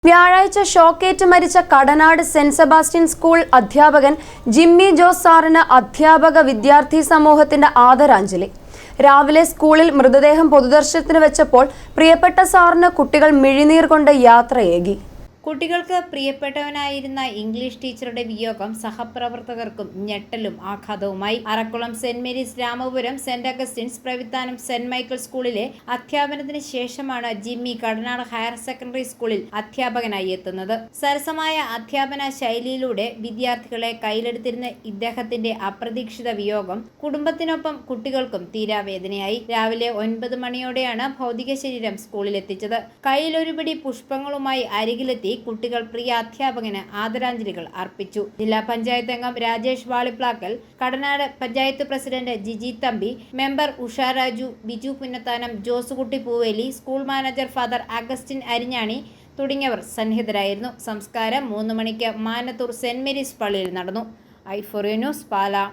വ്യാഴാഴ്ച ഷോക്കേറ്റ് മരിച്ച കടനാട് സെന്റ് സെബാസ്റ്റ്യൻ സ്കൂൾ അധ്യാപകൻ ജിമ്മി ജോസ് സാറിന് അധ്യാപക വിദ്യാർത്ഥി സമൂഹത്തിന്റെ ആദരാഞ്ജലി. രാവിലെ സ്കൂളിൽ മൃതദേഹം പൊതുദർശനത്തിന് വെച്ചപ്പോൾ പ്രിയപ്പെട്ട സാറിന് കുട്ടികൾ മിഴിനീർ കൊണ്ട് യാത്രയേകി. കുട്ടികൾക്ക് പ്രിയപ്പെട്ടവനായിരുന്ന ഇംഗ്ലീഷ് ടീച്ചറുടെ വിയോഗം സഹപ്രവർത്തകർക്കും ഞെട്ടലും ആഘാതവുമായി. Arakkulam saint Mary's, Ramapuram saint Augustine's, Pravithanam saint Michael സ്കൂളിലെ അധ്യാപനത്തിന് ശേഷമാണ് ജിമ്മി കടനാട് ഹയർ സെക്കൻഡറി സ്കൂളിൽ അധ്യാപകനായി എത്തുന്നത്. സരസമായ അധ്യാപന ശൈലിയിലൂടെ വിദ്യാർത്ഥികളെ കയ്യിലെടുത്തിരുന്ന ഇദ്ദേഹത്തിന്റെ അപ്രതീക്ഷിത വിയോഗം കുടുംബത്തിനൊപ്പം കുട്ടികൾക്കും തീരാവേദനയായി. രാവിലെ 9 മണിയോടെയാണ് ഭൗതിക ശരീരം സ്കൂളിലെത്തിച്ചത്. കയ്യിലൊരുപിടി പുഷ്പങ്ങളുമായി അരികിലെത്തി കുട്ടികൾ പ്രിയ അധ്യാപകന് ആദരാഞ്ജലികൾ അർപ്പിച്ചു. ജില്ലാ പഞ്ചായത്ത് അംഗം Rajesh Valiplackal, Kadanad panchayat president Jiji Thampi, member Usha Raju, Biju Punnathanam, Josekutty Pooveli, school manager father Augustine Arinjani തുടങ്ങിയവർ സന്നിഹിതരായിരുന്നു. സംസ്കാരം 3 മണിക്ക് മാനത്തൂർ സെന്റ് മേരീസ് പള്ളിയിൽ നടന്നു. ഐഫോറിയ ന്യൂസ്, പാലാ.